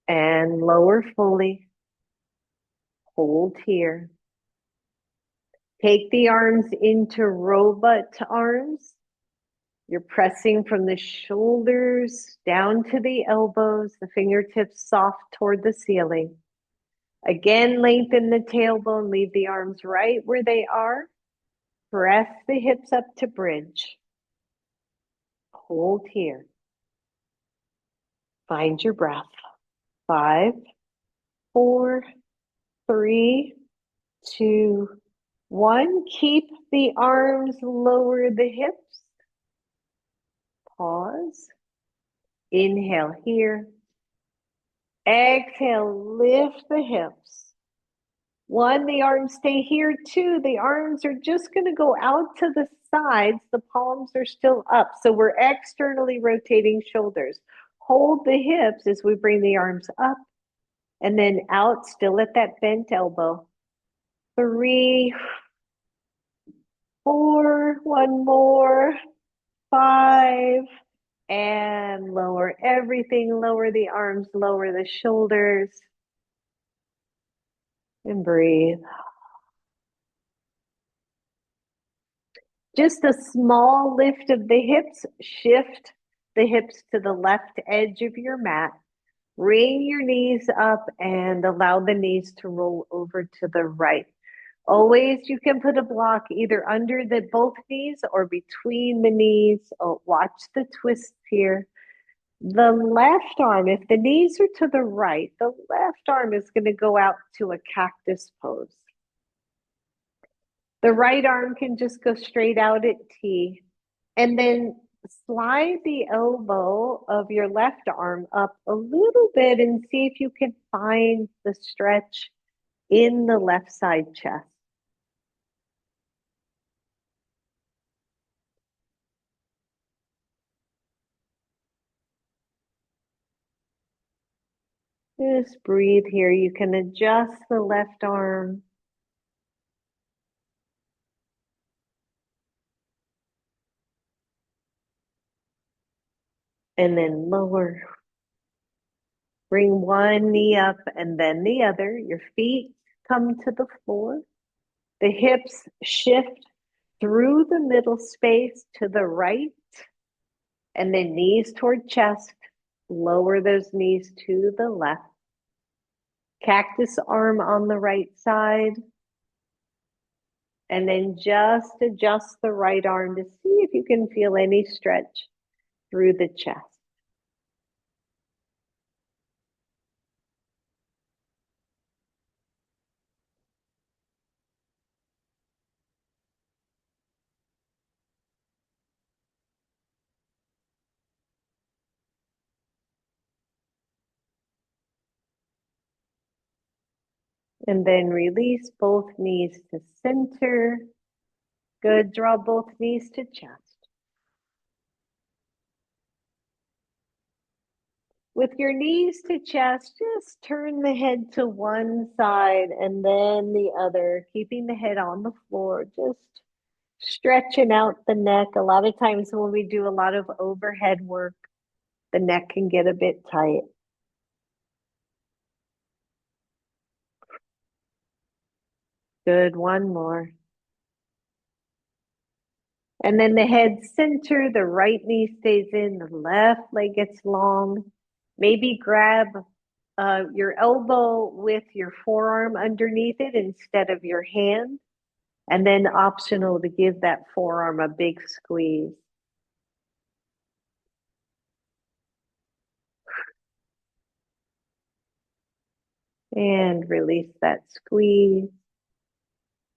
And lower fully. Hold here. Take the arms into robot arms. You're pressing from the shoulders down to the elbows, the fingertips soft toward the ceiling. Again, lengthen the tailbone, leave the arms right where they are. Press the hips up to bridge. Hold here. Find your breath. 5, 4, 3, 2, 1. Keep the arms, lower the hips. Pause. Inhale here. Exhale, lift the hips. 1, the arms stay here. 2, the arms are just going to go out to the sides. The palms are still up. So we're externally rotating shoulders. Hold the hips as we bring the arms up and then out, still at that bent elbow. 3, 4, 1 more, 5, and lower everything. Lower the arms, lower the shoulders, and breathe. Just a small lift of the hips. Shift the hips to the left edge of your mat. Bring your knees up and allow the knees to roll over to the right. Always you can put a block either under the both knees or between the knees. Oh, watch the twists here. The left arm, if the knees are to the right, the left arm is going to go out to a cactus pose. The right arm can just go straight out at T. And then slide the elbow of your left arm up a little bit and see if you can find the stretch in the left side chest. Just breathe here. You can adjust the left arm. And then lower. Bring one knee up and then the other. Your feet come to the floor. The hips shift through the middle space to the right. And then knees toward chest. Lower those knees to the left. Cactus arm on the right side. And then just adjust the right arm to see if you can feel any stretch through the chest. And then release both knees to center. Good. Draw both knees to chest. With your knees to chest, just turn the head to one side and then the other, keeping the head on the floor, just stretching out the neck. A lot of times when we do a lot of overhead work, the neck can get a bit tight. Good, one more. And then the head center, the right knee stays in, the left leg gets long. Maybe grab your elbow with your forearm underneath it instead of your hand. And then optional to give that forearm a big squeeze. And release that squeeze.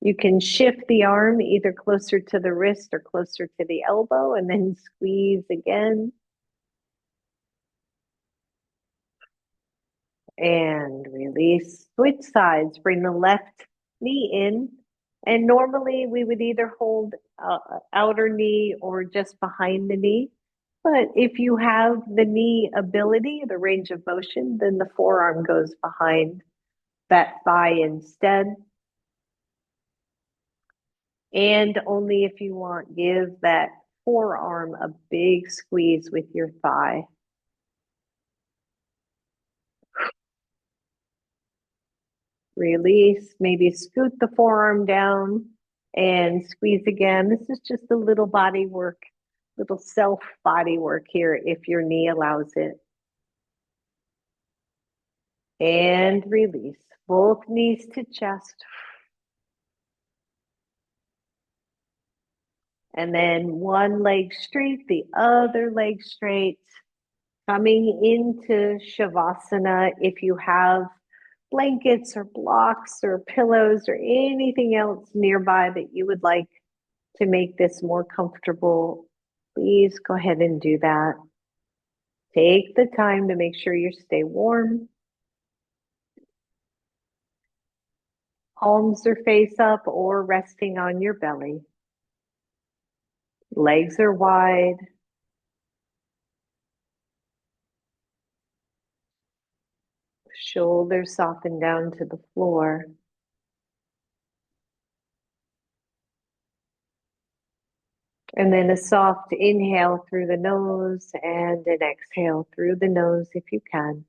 You can shift the arm either closer to the wrist or closer to the elbow and then squeeze again. And release. Switch sides. Bring the left knee in. And normally we would either hold outer knee or just behind the knee. But if you have the knee ability, the range of motion, then the forearm goes behind that thigh instead. And only if you want, give that forearm a big squeeze with your thigh. Release, maybe scoot the forearm down and squeeze again. This is just a little body work, little self body work here if your knee allows it. And release, both knees to chest. And then one leg straight, the other leg straight. Coming into Shavasana, if you have blankets or blocks or pillows or anything else nearby that you would like to make this more comfortable, please go ahead and do that. Take the time to make sure you stay warm. Palms are face up or resting on your belly. Legs are wide. Shoulders soften down to the floor. And then a soft inhale through the nose and an exhale through the nose if you can.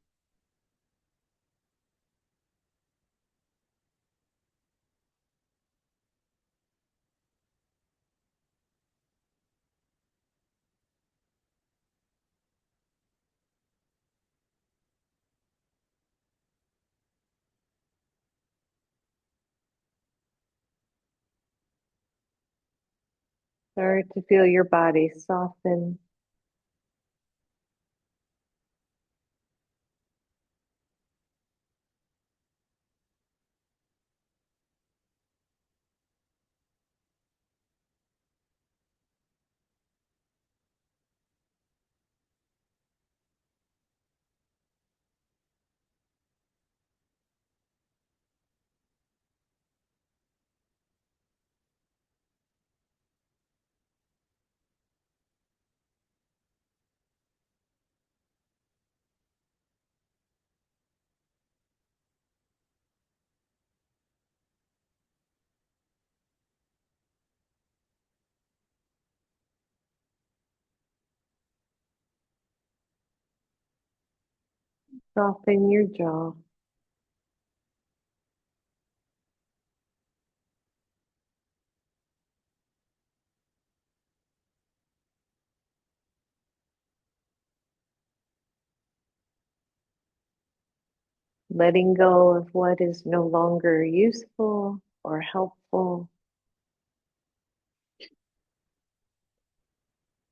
Start to feel your body soften. Soften your jaw. Letting go of what is no longer useful or helpful.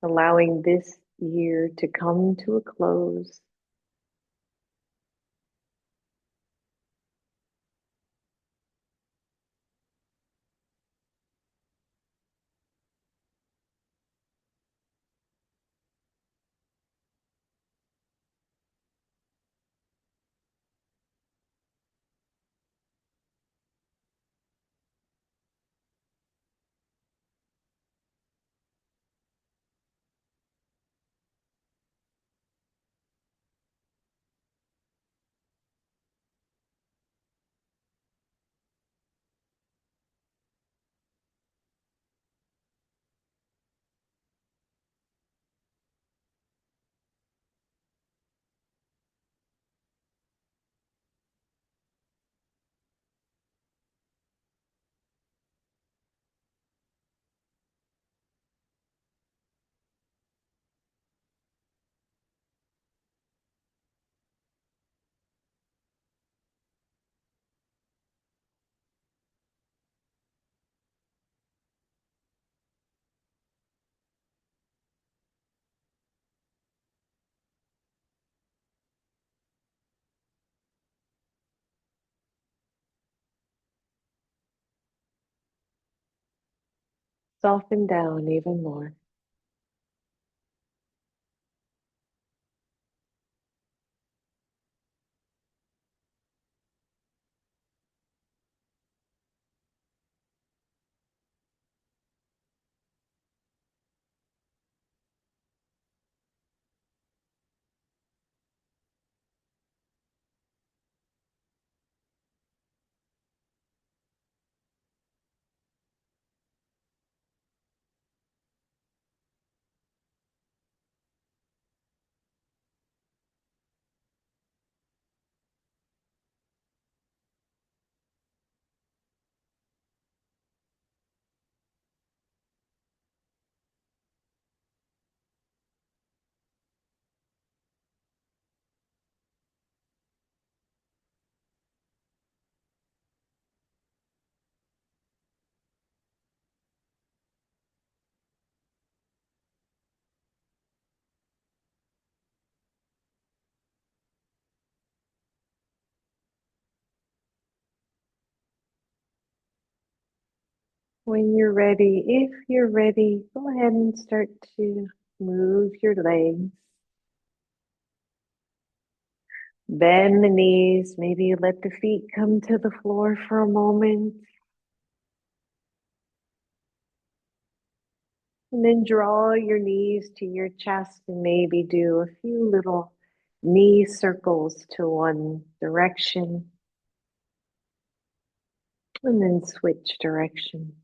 Allowing this year to come to a close. Soften down even more. When you're ready, if you're ready, go ahead and start to move your legs. Bend the knees, maybe let the feet come to the floor for a moment. And then draw your knees to your chest and maybe do a few little knee circles to one direction. And then switch directions.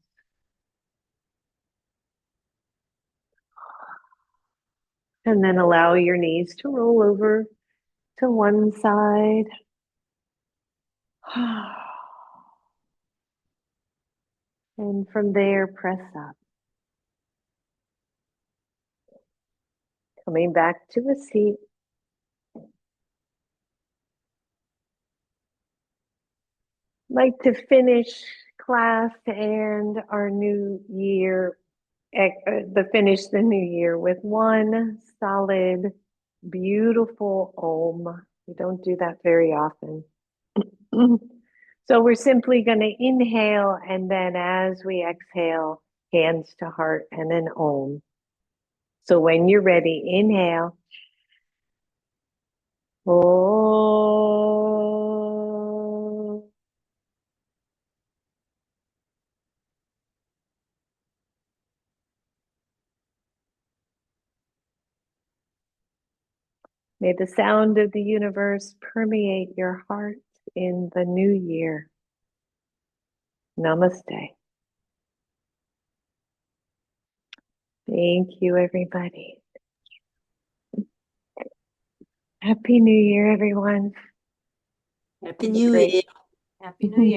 And then allow your knees to roll over to one side. And from there, press up. Coming back to a seat. Like to finish class and our new year, finish the new year with one solid, beautiful Om. We don't do that very often. So we're simply going to inhale, and then as we exhale, hands to heart and then Om. So when you're ready, inhale. Om. May the sound of the universe permeate your heart in the new year. Namaste. Thank you, everybody. Happy New Year, everyone. Happy New Year. Happy New Year.